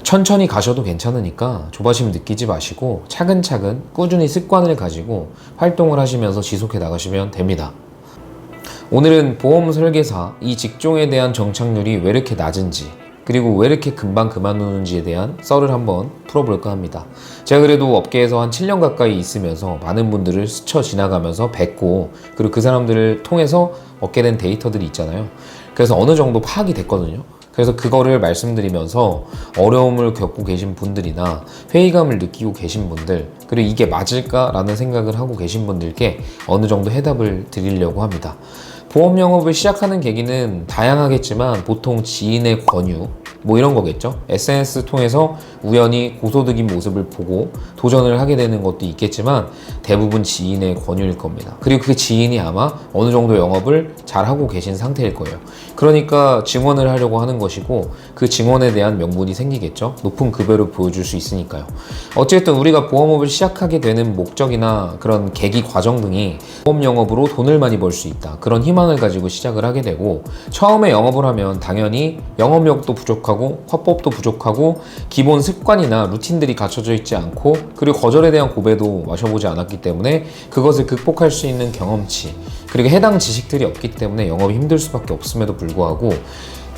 천천히 가셔도 괜찮으니까 조바심 느끼지 마시고 차근차근 꾸준히 습관을 가지고 활동을 하시면서 지속해 나가시면 됩니다. 오늘은 보험 설계사 이 직종에 대한 정착률이 왜 이렇게 낮은지, 그리고 왜 이렇게 금방 그만두는지에 대한 썰을 한번 풀어볼까 합니다. 제가 그래도 업계에서 한 7년 가까이 있으면서 많은 분들을 스쳐 지나가면서 뵙고, 그리고 그 사람들을 통해서 얻게 된 데이터들이 있잖아요. 그래서 어느 정도 파악이 됐거든요. 그래서 그거를 말씀드리면서 어려움을 겪고 계신 분들이나 회의감을 느끼고 계신 분들, 그리고 이게 맞을까라는 생각을 하고 계신 분들께 어느 정도 해답을 드리려고 합니다. 보험 영업을 시작하는 계기는 다양하겠지만 보통 지인의 권유, 이런 거겠죠. SNS 통해서 우연히 고소득인 모습을 보고 도전을 하게 되는 것도 있겠지만 대부분 지인의 권유일 겁니다. 그리고 그 지인이 아마 어느 정도 영업을 잘 하고 계신 상태일 거예요. 그러니까 증언을 하려고 하는 것이고, 그 증언에 대한 명분이 생기겠죠. 높은 급여를 보여줄 수 있으니까요. 어쨌든 우리가 보험업을 시작하게 되는 목적이나 그런 계기 과정 등이 보험 영업으로 돈을 많이 벌 수 있다, 그런 희망을 가지고 시작을 하게 되고, 처음에 영업을 하면 당연히 영업력도 부족하고 화법도 부족하고 기본 습관이나 루틴들이 갖춰져 있지 않고, 그리고 거절에 대한 고배도 마셔보지 않았기 때문에 그것을 극복할 수 있는 경험치, 그리고 해당 지식들이 없기 때문에 영업이 힘들 수밖에 없음에도 불구하고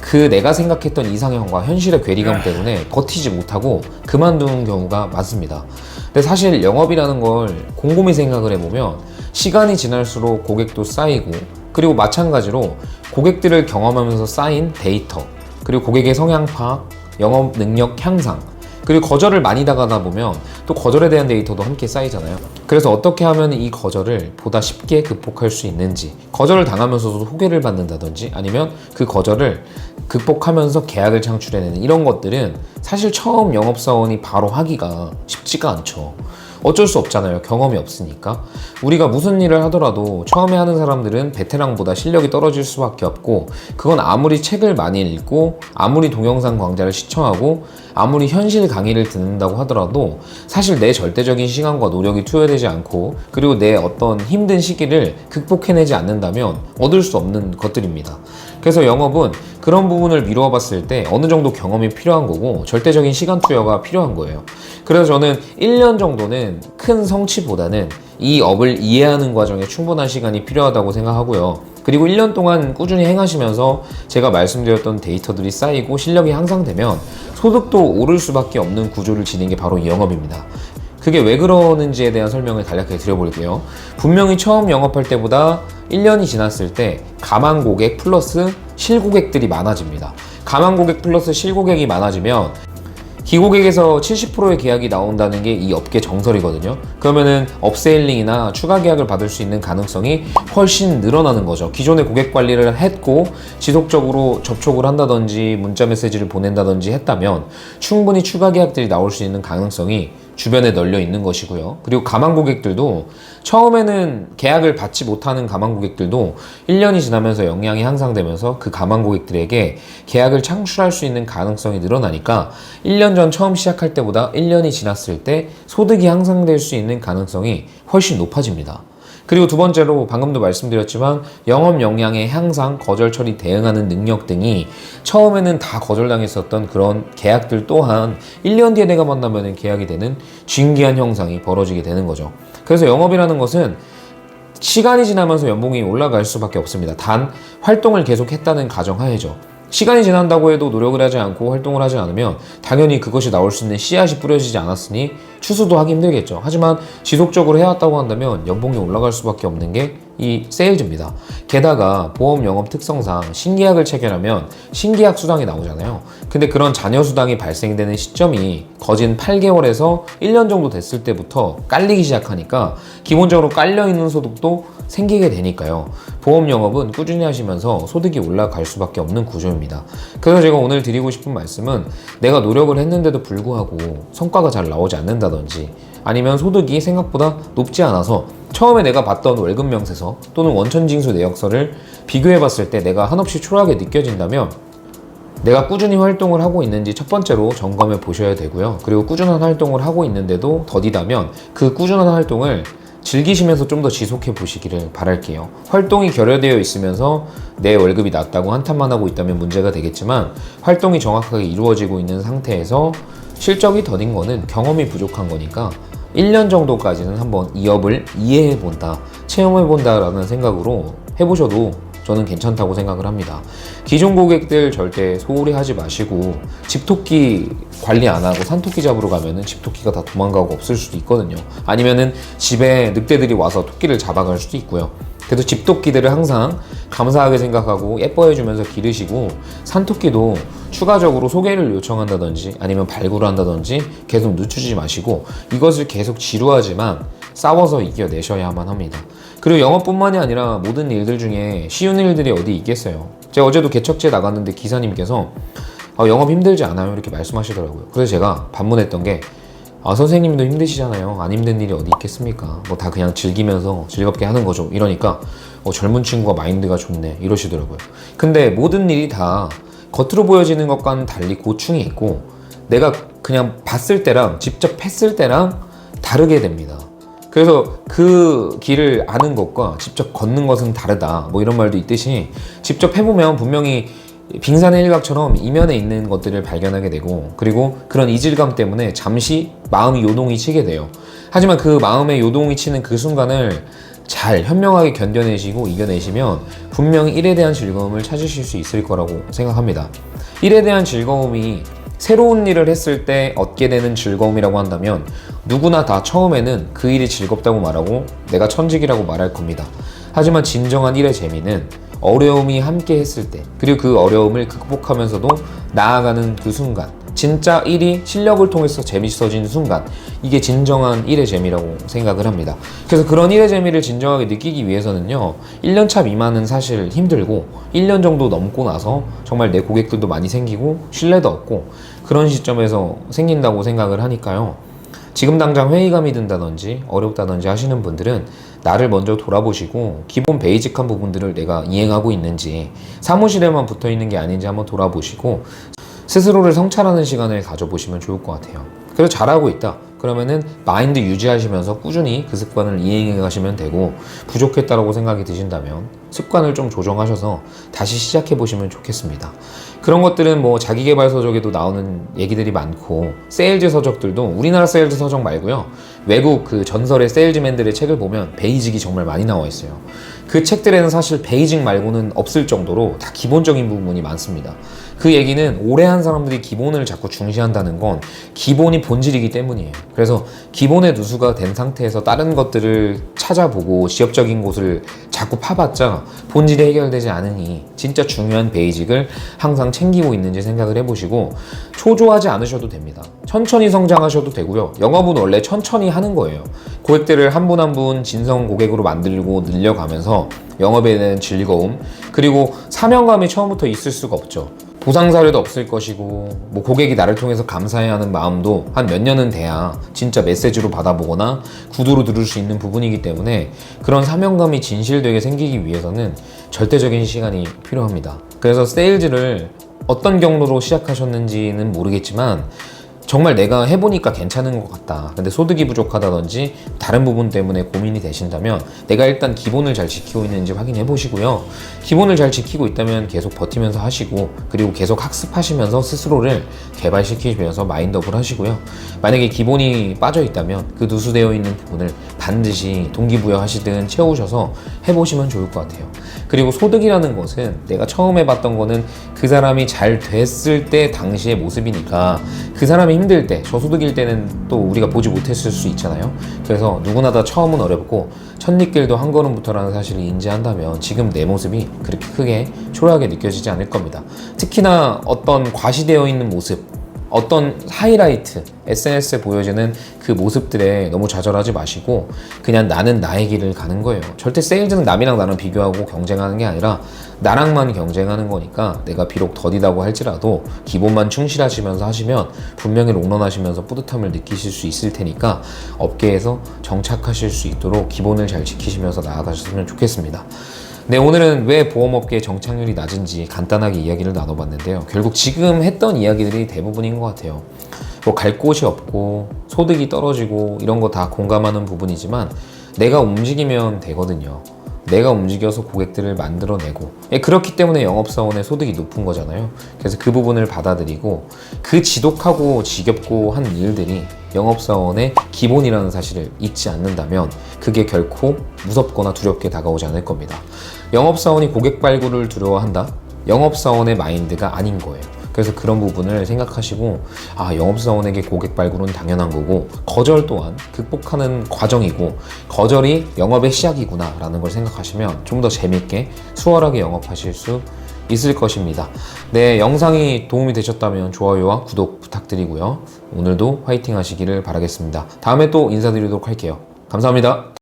그 내가 생각했던 이상형과 현실의 괴리감 때문에 버티지 못하고 그만두는 경우가 많습니다. 근데 사실 영업이라는 걸 곰곰이 생각을 해보면 시간이 지날수록 고객도 쌓이고, 그리고 마찬가지로 고객들을 경험하면서 쌓인 데이터, 그리고 고객의 성향 파악, 영업 능력 향상, 그리고 거절을 많이 당하다 보면 또 거절에 대한 데이터도 함께 쌓이잖아요. 그래서 어떻게 하면 이 거절을 보다 쉽게 극복할 수 있는지, 거절을 당하면서도 소개를 받는다든지 아니면 그 거절을 극복하면서 계약을 창출해내는 이런 것들은 사실 처음 영업사원이 바로 하기가 쉽지가 않죠. 어쩔 수 없잖아요. 경험이 없으니까. 우리가 무슨 일을 하더라도 처음에 하는 사람들은 베테랑보다 실력이 떨어질 수밖에 없고, 그건 아무리 책을 많이 읽고 아무리 동영상 강좌를 시청하고 아무리 현실 강의를 듣는다고 하더라도 사실 내 절대적인 시간과 노력이 투여되지 않고, 그리고 내 어떤 힘든 시기를 극복해내지 않는다면 얻을 수 없는 것들입니다. 그래서 영업은 그런 부분을 미루어 봤을 때 어느 정도 경험이 필요한 거고 절대적인 시간 투여가 필요한 거예요. 그래서 저는 1년 정도는 큰 성취보다는 이 업을 이해하는 과정에 충분한 시간이 필요하다고 생각하고요. 그리고 1년 동안 꾸준히 행하시면서 제가 말씀드렸던 데이터들이 쌓이고 실력이 향상되면 소득도 오를 수밖에 없는 구조를 지닌 게 바로 이 영업입니다. 그게 왜 그러는지에 대한 설명을 간략하게 드려볼게요. 분명히 처음 영업할 때보다 1년이 지났을 때 가망 고객 플러스 실고객들이 많아집니다. 가망 고객 플러스 실고객이 많아지면 기고객에서 70%의 계약이 나온다는 게 이 업계 정설이거든요. 그러면은 업세일링이나 추가 계약을 받을 수 있는 가능성이 훨씬 늘어나는 거죠. 기존의 고객 관리를 했고 지속적으로 접촉을 한다든지 문자 메시지를 보낸다든지 했다면 충분히 추가 계약들이 나올 수 있는 가능성이 주변에 널려 있는 것이고요. 그리고 가망 고객들도 처음에는 계약을 받지 못하는 가망 고객들도 1년이 지나면서 역량이 향상되면서 그 가망 고객들에게 계약을 창출할 수 있는 가능성이 늘어나니까 1년 전 처음 시작할 때보다 1년이 지났을 때 소득이 향상될 수 있는 가능성이 훨씬 높아집니다. 그리고 두 번째로 방금도 말씀드렸지만 영업 역량의 향상, 거절 처리 대응하는 능력 등이 처음에는 다 거절당했었던 그런 계약들 또한 1년 뒤에 내가 만나면 계약이 되는 진기한 형상이 벌어지게 되는 거죠. 그래서 영업이라는 것은 시간이 지나면서 연봉이 올라갈 수밖에 없습니다. 단 활동을 계속했다는 가정하에죠. 시간이 지난다고 해도 노력을 하지 않고 활동을 하지 않으면 당연히 그것이 나올 수 있는 씨앗이 뿌려지지 않았으니 추수도 하기 힘들겠죠. 하지만 지속적으로 해왔다고 한다면 연봉이 올라갈 수밖에 없는 게 이 세일즈입니다. 게다가 보험 영업 특성상 신계약을 체결하면 신계약 수당이 나오잖아요. 근데 그런 잔여 수당이 발생되는 시점이 거진 8개월에서 1년 정도 됐을 때부터 깔리기 시작하니까 기본적으로 깔려있는 소득도 생기게 되니까요. 보험 영업은 꾸준히 하시면서 소득이 올라갈 수밖에 없는 구조입니다. 그래서 제가 오늘 드리고 싶은 말씀은 내가 노력을 했는데도 불구하고 성과가 잘 나오지 않는다든지 아니면 소득이 생각보다 높지 않아서 처음에 내가 봤던 월급 명세서 또는 원천징수 내역서를 비교해 봤을 때 내가 한없이 초라하게 느껴진다면 내가 꾸준히 활동을 하고 있는지 첫 번째로 점검해 보셔야 되고요. 그리고 꾸준한 활동을 하고 있는데도 더디다면 그 꾸준한 활동을 즐기시면서 좀 더 지속해 보시기를 바랄게요. 활동이 결여되어 있으면서 내 월급이 낮다고 한탄만 하고 있다면 문제가 되겠지만, 활동이 정확하게 이루어지고 있는 상태에서 실적이 더딘 거는 경험이 부족한 거니까 1년 정도까지는 한번 이 업을 이해해 본다, 체험해 본다 라는 생각으로 해보셔도 저는 괜찮다고 생각을 합니다. 기존 고객들 절대 소홀히 하지 마시고, 집토끼 관리 안 하고 산토끼 잡으러 가면은 집토끼가 다 도망가고 없을 수도 있거든요. 아니면은 집에 늑대들이 와서 토끼를 잡아갈 수도 있고요. 그래서 집토끼들을 항상 감사하게 생각하고 예뻐해주면서 기르시고, 산토끼도 추가적으로 소개를 요청한다든지 아니면 발굴을 한다든지 계속 늦추지 마시고, 이것을 계속 지루하지만 싸워서 이겨내셔야만 합니다. 그리고 영업뿐만이 아니라 모든 일들 중에 쉬운 일들이 어디 있겠어요. 제가 어제도 개척지에 나갔는데 기사님께서 영업 힘들지 않아요? 이렇게 말씀하시더라고요. 그래서 제가 반문했던 게, 선생님도 힘드시잖아요. 안 힘든 일이 어디 있겠습니까? 뭐 다 그냥 즐기면서 즐겁게 하는 거죠. 이러니까 젊은 친구가 마인드가 좋네 이러시더라고요. 근데 모든 일이 다 겉으로 보여지는 것과는 달리 고충이 있고, 내가 그냥 봤을 때랑 직접 했을 때랑 다르게 됩니다. 그래서 그 길을 아는 것과 직접 걷는 것은 다르다, 뭐 이런 말도 있듯이, 직접 해보면 분명히 빙산의 일각처럼 이면에 있는 것들을 발견하게 되고, 그리고 그런 이질감 때문에 잠시 마음이 요동이 치게 돼요. 하지만 그 마음의 요동이 치는 그 순간을 잘 현명하게 견뎌내시고 이겨내시면 분명히 일에 대한 즐거움을 찾으실 수 있을 거라고 생각합니다. 일에 대한 즐거움이 새로운 일을 했을 때 얻게 되는 즐거움이라고 한다면, 누구나 다 처음에는 그 일이 즐겁다고 말하고 내가 천직이라고 말할 겁니다. 하지만 진정한 일의 재미는 어려움이 함께 했을 때, 그리고 그 어려움을 극복하면서도 나아가는 그 순간, 진짜 일이 실력을 통해서 재밌어진 순간, 이게 진정한 일의 재미라고 생각을 합니다. 그래서 그런 일의 재미를 진정하게 느끼기 위해서는요, 1년차 미만은 사실 힘들고 1년 정도 넘고 나서 정말 내 고객들도 많이 생기고 신뢰도 얻고 그런 시점에서 생긴다고 생각을 하니까요. 지금 당장 회의감이 든다든지 어렵다든지 하시는 분들은 나를 먼저 돌아보시고, 기본 베이직한 부분들을 내가 이행하고 있는지, 사무실에만 붙어 있는 게 아닌지 한번 돌아보시고 스스로를 성찰하는 시간을 가져보시면 좋을 것 같아요. 그래서 잘하고 있다 그러면은 마인드 유지하시면서 꾸준히 그 습관을 이행해 가시면 되고, 부족했다고 생각이 드신다면 습관을 좀 조정하셔서 다시 시작해 보시면 좋겠습니다. 그런 것들은 뭐 자기계발 서적에도 나오는 얘기들이 많고, 세일즈 서적들도, 우리나라 세일즈 서적 말고요, 외국 그 전설의 세일즈맨들의 책을 보면 베이직이 정말 많이 나와 있어요. 그 책들에는 사실 베이직 말고는 없을 정도로 다 기본적인 부분이 많습니다. 그 얘기는 오래 한 사람들이 기본을 자꾸 중시한다는 건 기본이 본질이기 때문이에요. 그래서 기본의 누수가 된 상태에서 다른 것들을 찾아보고 지엽적인 곳을 자꾸 파봤자 본질이 해결되지 않으니, 진짜 중요한 베이직을 항상 챙기고 있는지 생각을 해보시고, 초조하지 않으셔도 됩니다. 천천히 성장하셔도 되고요. 영업은 원래 천천히 하는 거예요. 고객들을 한 분 한 분 진성 고객으로 만들고 늘려가면서 영업에 대한 즐거움, 그리고 사명감이 처음부터 있을 수가 없죠. 보상 사례도 없을 것이고, 뭐 고객이 나를 통해서 감사해야 하는 마음도 한 몇 년은 돼야 진짜 메시지로 받아보거나 구두로 들을 수 있는 부분이기 때문에, 그런 사명감이 진실되게 생기기 위해서는 절대적인 시간이 필요합니다. 그래서 세일즈를 어떤 경로로 시작하셨는지는 모르겠지만 정말 내가 해보니까 괜찮은 것 같다, 근데 소득이 부족하다든지 다른 부분 때문에 고민이 되신다면 내가 일단 기본을 잘 지키고 있는지 확인해 보시고요. 기본을 잘 지키고 있다면 계속 버티면서 하시고, 그리고 계속 학습하시면서 스스로를 개발시키면서 마인드업을 하시고요. 만약에 기본이 빠져 있다면 그 누수되어 있는 부분을 반드시 동기부여 하시든 채우셔서 해보시면 좋을 것 같아요. 그리고 소득이라는 것은 내가 처음 해봤던 거는 그 사람이 잘 됐을 때 당시의 모습이니까, 그 사람이 힘들 때, 저소득일 때는 또 우리가 보지 못했을 수 있잖아요. 그래서 누구나 다 처음은 어렵고 첫입길도 한 걸음부터라는 사실을 인지한다면 지금 내 모습이 그렇게 크게 초라하게 느껴지지 않을 겁니다. 특히나 어떤 과시되어 있는 모습, 어떤 하이라이트, SNS에 보여지는 그 모습들에 너무 좌절하지 마시고 그냥 나는 나의 길을 가는 거예요. 절대 세일즈는 남이랑 나랑 비교하고 경쟁하는 게 아니라 나랑만 경쟁하는 거니까, 내가 비록 더디다고 할지라도 기본만 충실하시면서 하시면 분명히 롱런하시면서 뿌듯함을 느끼실 수 있을 테니까, 업계에서 정착하실 수 있도록 기본을 잘 지키시면서 나아가셨으면 좋겠습니다. 네, 오늘은 왜 보험업계의 정착률이 낮은지 간단하게 이야기를 나눠봤는데요. 결국 지금 했던 이야기들이 대부분인 것 같아요. 뭐 갈 곳이 없고 소득이 떨어지고 이런 거 다 공감하는 부분이지만 내가 움직이면 되거든요. 내가 움직여서 고객들을 만들어내고 그렇기 때문에 영업사원의 소득이 높은 거잖아요. 그래서 그 부분을 받아들이고 그 지독하고 지겹고 한 일들이 영업사원의 기본이라는 사실을 잊지 않는다면 그게 결코 무섭거나 두렵게 다가오지 않을 겁니다. 영업사원이 고객 발굴을 두려워한다? 영업사원의 마인드가 아닌 거예요. 그래서 그런 부분을 생각하시고 영업사원에게 고객 발굴은 당연한 거고 거절 또한 극복하는 과정이고 거절이 영업의 시작이구나 라는 걸 생각하시면 좀 더 재밌게 수월하게 영업하실 수 있을 것입니다. 네, 영상이 도움이 되셨다면 좋아요와 구독 부탁드리고요. 오늘도 화이팅 하시기를 바라겠습니다. 다음에 또 인사드리도록 할게요. 감사합니다.